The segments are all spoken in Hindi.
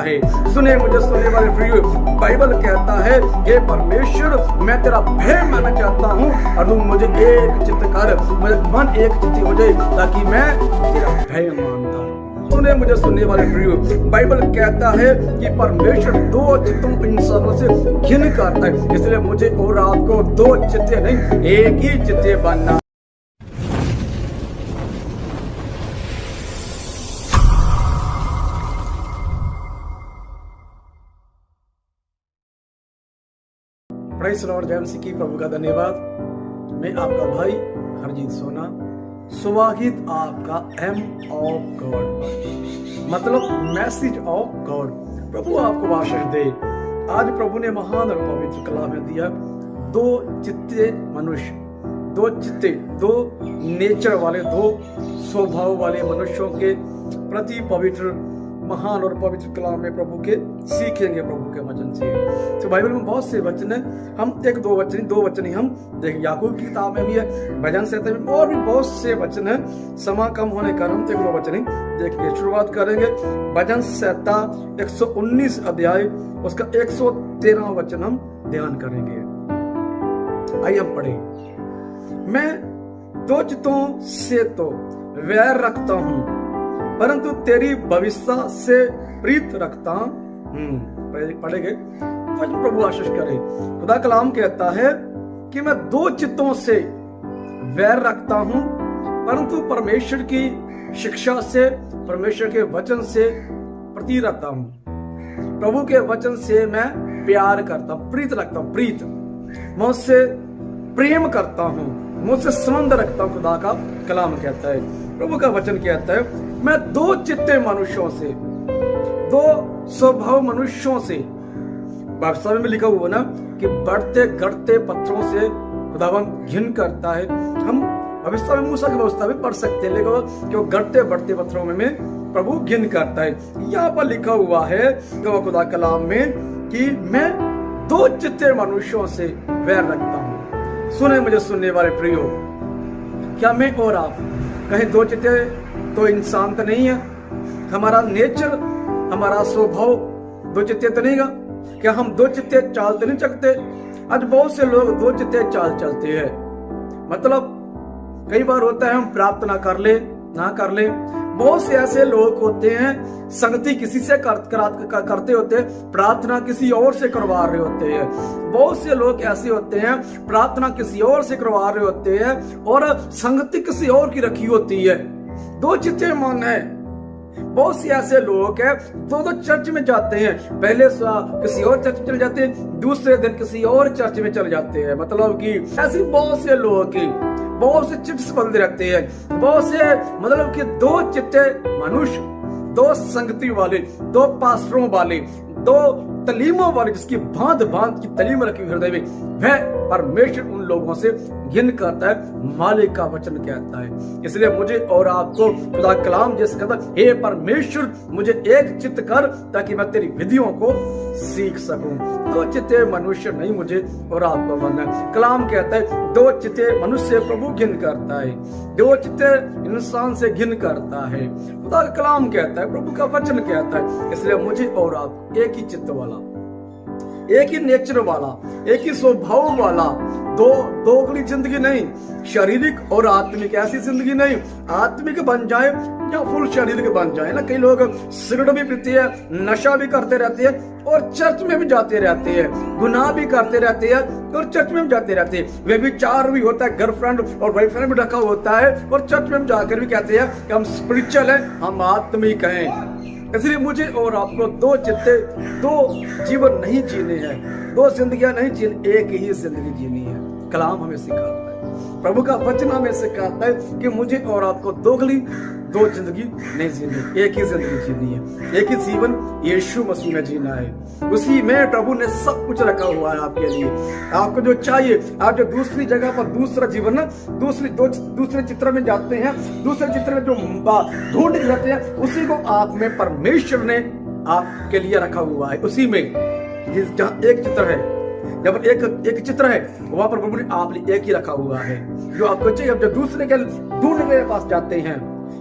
है। सुने मुझे सुनने वाले प्रियो, बाइबल कहता है हे परमेश्वर मैं तेरा भय मानना चाहता हूँ और तुम मुझे एक चित्त कर, मुझे मन एक चित्त हो जाए ताकि मैं तेरा भय मानता हूँ। सुने मुझे सुनने वाले प्रियो, बाइबल कहता है कि परमेश्वर दो चित्तों इंसानों से घिन करता है, इसलिए मुझे और आपको दो चित्ते नहीं एक ही चित्ते बनना। प्रेज़ द लॉर्ड, जय मसीह की, प्रभु का धन्यवाद। मैं आपका भाई हरजीत सोना, स्वागत आपका एम ऑफ गॉड, मतलब मैसेज ऑफ गॉड। प्रभु आपको आशीष दे। आज प्रभु ने महान और पवित्र कलाम में दिया दो चित्ते मनुष्य, दो चित्ते, दो नेचर वाले, दो स्वभाव वाले मनुष्यों के प्रति पवित्र महान और पवित्र कलाम में प्रभु के सीखेंगे, प्रभु के वचन से। तो बाइबल में बहुत से वचन है, हम एक दो वचन ही हम देखें। याकूब की किताब में भी है, भजन संहिता में और भी बहुत से वचन है। समय कम होने के कारण हम एक दो वचन ही देखेंगे। शुरुआत करेंगे भजन संहिता 119 अध्याय, उसका 113 वचन हम ध्यान करेंगे। आइए हम पढ़ें। मैं दो चित्तों से तो वैर रखता हूँ, परंतु तेरी भविष्य से प्रीत रखता पढ़ेंगे। प्रभु आशीष करे। खुदा कलाम कहता है कि मैं दो चित्तों से वैर रखता हूं, परंतु परमेश्वर की शिक्षा से, परमेश्वर के वचन से प्रीत रखता हूं। प्रभु के वचन से मैं प्यार करता हूं, प्रीत रखता हूं। प्रीत, मैं उससे प्रेम करता हूं, मैं उससे संबंध रखता हूं। खुदा का कलाम कहता है, प्रभु का वचन कहता है मैं दो चित्ते मनुष्यों से, दो स्वभाव मनुष्यों से, वास्तव में लिखा हुआ ना कि बढ़ते घटते पत्थरों से खुदावन घिन करता है। हम भविष्य में मूसा की व्यवस्था में पढ़ सकते हैं, लेकिन कि वो घटते बढ़ते पत्थरों में प्रभु घिन करता है। यहाँ पर लिखा हुआ है कि खुदा कलाम में कि मैं दो चित्ते मनुष्यों से वैर रखता हूँ। सुने मुझे सुनने वाले प्रियो, क्या मैं और आप कहीं दो चित्ते तो इंसान तो नहीं है? हमारा नेचर, हमारा स्वभाव दो चित्ते तो नहीं है? क्या हम दो चित्ते चाल तो नहीं चलते? आज बहुत से लोग दो चित्ते चाल चलते हैं। मतलब कई बार होता है हम प्रार्थना कर ले ना कर ले। बहुत से ऐसे लोग होते हैं संगति किसी से करते होते हैं, प्रार्थना किसी और से करवा रहे होते हैं। बहुत से लोग ऐसे होते हैं प्रार्थना किसी और से करवा रहे होते हैं और संगति किसी और की रखी होती है। दो चित्ते मन है। बहुत से ऐसे लोग हैं दो चर्च में जाते हैं, पहले किसी और चर्च में चले जाते हैं, दूसरे दिन किसी और चर्च में चले जाते हैं। मतलब कि ऐसे बहुत से लोग की बहुत से चिट्स बंद रहते हैं। बहुत से मतलब कि दो चित्ते मनुष्य, दो संगति वाले, दो पास्टरों वाले, दो तलीमों वाले, जिसकी भांत भांत की तलीम रखी हृदय में, वह परमेश्वर उन लोगों से घिन करता है। मालिक का वचन कहता है। इसलिए मुझे और आपको खुदा कलाम जैसे कहता है, हे परमेश्वर मुझे एक चित्त कर ताकि मैं तेरी विधियों को सीख सकूं। दो चित्ते मनुष्य नहीं मुझे और आपको बनना है। कलाम कहता है दो चित्ते मनुष्य से प्रभु घिन करता है, दो चित्ते इंसान से घिन करता है। खुदा का कलाम कहता है, प्रभु का वचन कहता है। इसलिए मुझे और आप एक ही चित्त वाला, एक ही नेचर वाला, एक ही स्वभाव वाला, दोगली जिंदगी नहीं, शारीरिक और आत्मिक ऐसी जिंदगी नहीं। आत्मिक बन जाए या फुल शारीरिक बन जाए ना। कई लोग सिगरेट भी पीते हैं, नशा भी करते रहते हैं और चर्च में भी जाते रहते हैं, गुनाह भी करते रहते हैं और चर्च में भी जाते रहते हैं। वे विचार भी होता है, गर्लफ्रेंड और बॉयफ्रेंड भी रखा होता है और चर्च में जाकर भी कहते हैं कि हम स्पिरिचुअल हैं, हम आत्मिक हैं। इसलिए मुझे और आपको दो चित्ते, दो जीवन नहीं जीने हैं, दो जिंदगियां नहीं जीनी, एक ही जिंदगी जीनी है। कलाम हमें सिखाता है, प्रभु का वचन हमें सिखाता है कि मुझे और आपको दो जिंदगी नहीं जीनी, एक ही जिंदगी जीनी है। एक ही जीवन यीशु मसीह में जीना है। उसी में प्रभु ने सब कुछ रखा हुआ है आपके लिए। आपको जो चाहिए, आप जो दूसरी जगह पर दूसरा जीवन ना दूसरे चित्र में जाते हैं, दूसरे चित्र में जो ढूंढ जाते हैं, उसी को आप में परमेश्वर ने आपके लिए रखा हुआ है। उसी में जहाँ एक चित्र है, जब एक चित्र है वहां पर प्रभु ने आप लिए एक ही रखा हुआ है जो आपको चाहिए। अब जो दूसरे के ढूंढने के पास जाते हैं,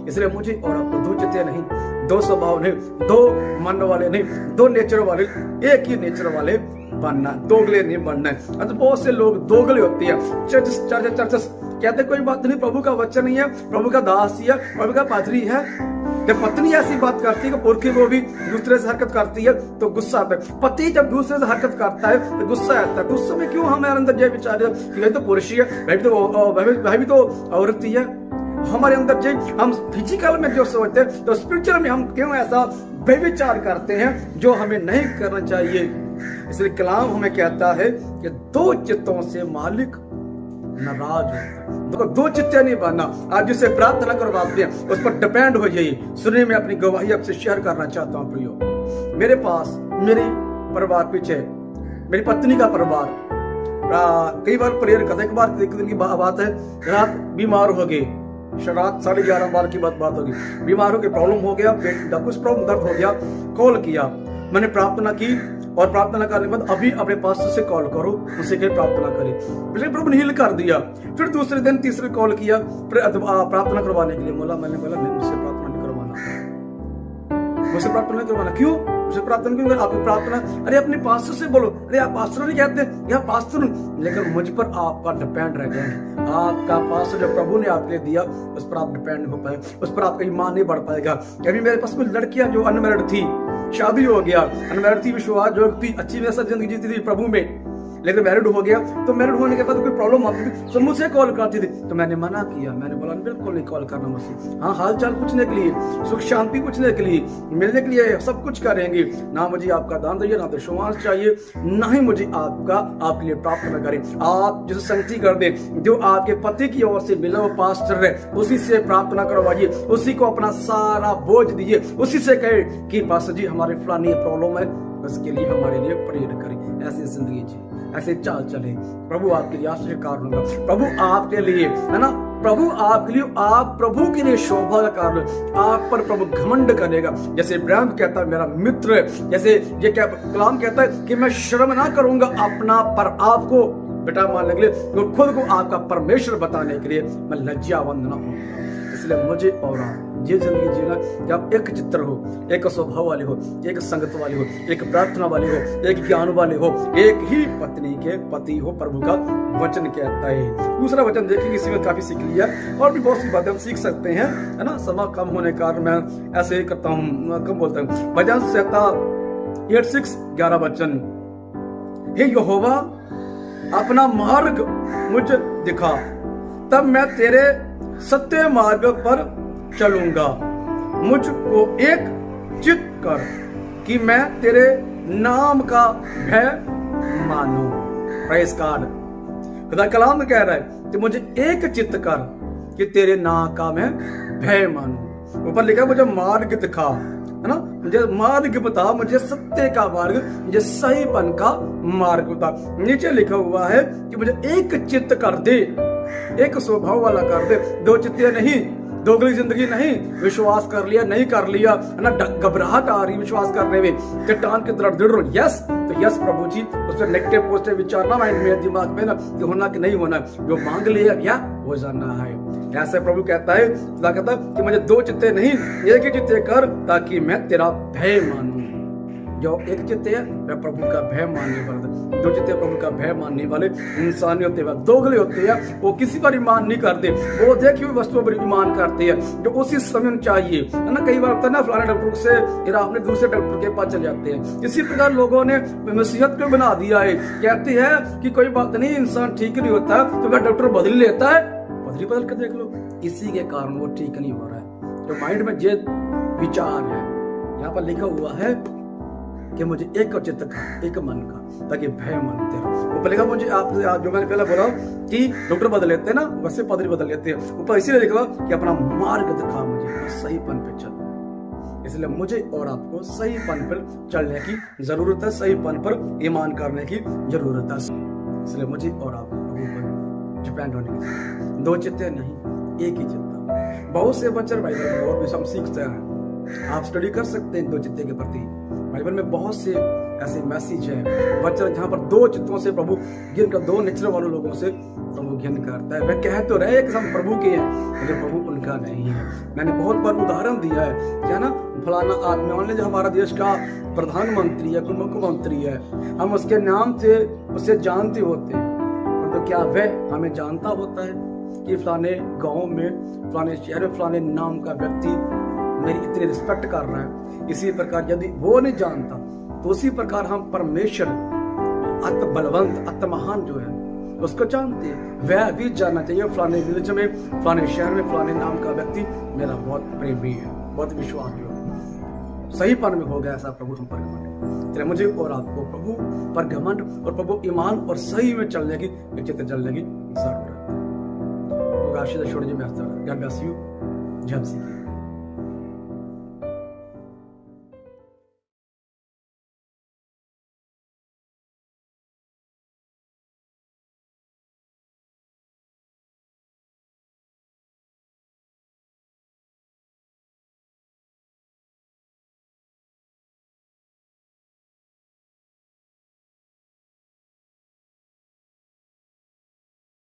इसलिए मुझे और आपको दो चित्ते नहीं, दो स्वभाव नहीं, दो मन वाले नहीं, दो नेचर वाले, एक ही नेचर वाले बनना, दोगले नहीं बनना है। तो बहुत से लोग दोगले होते हैं, चर्चस कहते कोई बात नहीं, प्रभु का वचन ही है, प्रभु का दास ही है, प्रभु का पादरी है। जब पत्नी ऐसी बात करती है कि पुरखी वो भी दूसरे से हरकत करती है तो गुस्सा आता है। पति जब दूसरे से हरकत करता है तो गुस्सा आता है। गुस्से में क्यों हमारे अंदर ये विचार है कि वही तो पुरुष ही है, वही भी तो औरत ही है। हमारे अंदर जो हम फिजिकल में जो सोचते हैं तो स्पिरिचुअल में हम क्यों ऐसा बेविचार करते हैं जो हमें नहीं करना चाहिए। इसलिए कलाम हमें कहता है कि दो चित्तों से मालिक नाराज होता है। दो चित्ते नहीं बनना। आज जिसे प्रार्थना करवाते हैं उस पर डिपेंड हो जाइए। सुनिए, मैं अपनी गवाही आपसे शेयर करना चाहता हूँ प्रियो। मेरे पास मेरी परिवार पीछे मेरी पत्नी का परिवार कई बार प्रेयर करता है। एक बार एक दिन की बात है, रात बीमार हो गई, रात 11:30 बार की बात होगी, बीमार हो गए, प्रॉब्लम हो गया, पेट का कुछ प्रॉब्लम, दर्द हो गया। कॉल किया, मैंने प्रार्थना की और प्रार्थना करने के बाद अभी अपने पास्टर से कॉल करो, उनसे कहीं प्रार्थना करें। पिछले प्रभु ने हील कर दिया। फिर दूसरे दिन तीसरे कॉल किया प्रार्थना करवाने के लिए। मैंने बोला नहीं, मुझसे प्रार्थना नहीं करवाना, मुझसे प्रार्थना नहीं करवाना। क्यों मुझसे प्रार्थना क्यों? आपकी प्रार्थना, अरे अपने पास्टर से बोलो। अरे आप पास्टर नहीं कहते, या पास्टर, लेकिन मुझ पर आपका डिपेंड रह जाएंगे। आपका पास्टर जो प्रभु ने आपके दिया उस पर आप डिपेंड नहीं हो पाए, उस पर आपका ईमान नहीं बढ़ पाएगा। अभी मेरे पास कुछ लड़कियां जो अनमैरिड थी, शादी हो गया, अनमैरिड थी, विश्वास जो थी, अच्छी वैसा जिंदगी जीती थी प्रभु में, लेकिन मैरिड हो गया। तो मैरिड होने के बाद कोई प्रॉब्लम आती थी तो मुझसे कॉल करती थी, तो मैंने मना किया। मैंने बोला बिल्कुल नहीं कॉल करना मुझसे। हाँ, हाल चाल पूछने के लिए, सुख शांति पूछने के लिए, मिलने के लिए सब कुछ करेंगे। ना मुझे आपका दान चाहिए, ना तो शुमास चाहिए, ना ही मुझे आपके लिए प्रार्थना करें। आप जिसे संगति कर दे, जो आपके पति की ओर से मिला वो पास्टर है, उसी से प्रार्थना करवाइए, उसी को अपना सारा बोझ दीजिए, उसी से कहे कि पास्टर जी हमारे फलानी प्रॉब्लम है, उसके लिए हमारे लिए प्रेयर करें। ऐसी जिंदगी जी, ऐसे चाल चले, प्रभु आपके लिए आश्चर्य कार्य होगा। प्रभु आपके लिए, है ना, प्रभु आपके लिए, आप प्रभु के लिए शोभा का कारण, आप पर प्रभु घमंड करेगा। जैसे इब्राहिम कहता है मेरा मित्र है, जैसे ये क्या कलाम कहता है कि मैं शर्म ना करूंगा अपना पर आपको बेटा मानने के लिए, तो खुद को आपका परमेश्वर बताने के लिए मैं लज्जावंत ना होऊंगा। इसलिए मुझे और आप ये जिंदगी जीना कि आप एक चित्र हो, एक स्वभाव वाले हो, एक संगत वाले हो, एक प्रार्थना वाले हो, एक ज्ञान वाले हो, एक ही पत्नी के पति हो, प्रभु का वचन कहता है। दूसरा वचन देखेंगे, इसी में काफी सीख लिया और भी बहुत सी बातें हम सीख सकते हैं, है ना। समय कम होने के कारण मैं ऐसे ही करता हूँ, कम बोलता हूँ। भजन संहिता 8:6-11 वचन, हे यहोवा अपना मार्ग मुझे दिखा, तब मैं तेरे सत्य मार्ग पर चलूंगा। मुझको एक चित कर कि मैं तेरे नाम का भय मानूं। Praise God. खुदा कलाम कह रहा है कि मुझे एक चित्त कर कि तेरे नाम का मैं भय मानूं। ऊपर लिखा मुझे मार्ग दिखा, है ना, मुझे मार्ग बता, मुझे सत्य का मार्ग, मुझे सहीपन का मार्ग बता। नीचे लिखा हुआ है कि मुझे एक चित्त कर दे, एक स्वभाव वाला कर दे, दो चित्ते नहीं, दोगली जिंदगी नहीं। विश्वास कर लिया, नहीं कर लिया, है ना, घबराहट आ रही विश्वास करने में, चट्टान की तरफ दृढ़ रहो। यस तो यस प्रभु जी, उस पर नेगेटिव पॉजिटिव विचार ना माइंड में, दिमाग में ना कि होना कि नहीं होना, जो मांग लिया क्या हो जाना है। ऐसे प्रभु कहता है, कहता कि मुझे दो चित्ते नहीं, एक ही चित्ते कर ताकि मैं तेरा भय मानूं। जो एक चित्ते है वह प्रभु का भय मानने वाले, दो चित्ते प्रभु का भय मानने वाले इंसान होते हैं, दोगले होते हैं। वो किसी पर ईमान नहीं करते, वो देखी हुई वस्तुओं पर ईमान करते हैं जो उसी समय चाहिए, है ना। कई बार होता है ना, फलाने डॉक्टर से फिर आपने दूसरे डॉक्टर के पास चले जाते हैं। इसी प्रकार लोगों ने नसीहत को बना दिया है, कहते हैं कि कोई बात नहीं, इंसान ठीक नहीं होता तो वह डॉक्टर बदल लेता है, बदल कर देख लो। इसी के कारण वो ठीक नहीं हो रहा है। जो माइंड में जे विचार है, यहाँ पर लिखा हुआ है कि मुझे एक चित्त का, एक मन का, ताकि भय मानते रहो। ऊपर लिखा मुझे आप जो मैंने पहले बोला कि डॉक्टर बदल लेते हैं ना, वैसे पादरी बदल लेते हैं। ऊपर इसीलिए लिखा कि अपना मार्ग दिखा मुझे, सही पन पे चल। इसलिए मुझे और आपको सही पन पर चलने की जरूरत है, सही पन पर ईमान करने की जरूरत है। इसलिए मुझे और आपको डिपेंड होने की, दो चित्ते नहीं, एक ही चित्ता। बहुत से बच्चे बाइबल में और भी हम सीखते हैं, आप स्टडी कर सकते हैं दो चित्ते के प्रति। बाइबल में बहुत से ऐसे मैसेज है, वचन जहाँ पर दो चित्तों से प्रभु घिन कर, दो नेचर वाले लोगों से प्रभु घिन करता है। वह कह तो रहे कि हम प्रभु के हैं, लेकिन प्रभु उनका नहीं है। मैंने बहुत बार उदाहरण दिया है क्या ना, फलाना आदमी, मान लीजिए हमारा देश का प्रधानमंत्री है, कोई मुख्यमंत्री है, हम उसके नाम से उसे जानते होते, परंतु क्या वह हमें जानता होता है कि फलाने गांव में, फलाने शहर में, फलाने नाम का व्यक्ति मेरी इतनी रिस्पेक्ट कर रहा है। इसी प्रकार यदि वो नहीं जानता तो उसी प्रकार हम परमेश्वर अत बलवंत, अत महान जो है उसको जानते हैं। वह भी जानना चाहिए फलाने विलेज में, फलाने शहर में, फलाने नाम का व्यक्ति मेरा बहुत प्रेमी है, बहुत विश्वास जो है। सही पन में हो गया ऐसा प्रभु हम पर घमंड, तेरे मुझे और आपको प्रभु पर घमंड और प्रभु ईमान और सही में चलने की, निश्चित चलने की जरूरत है। आशीष छोड़ जी, मैं जय मसीह, जय मसीह।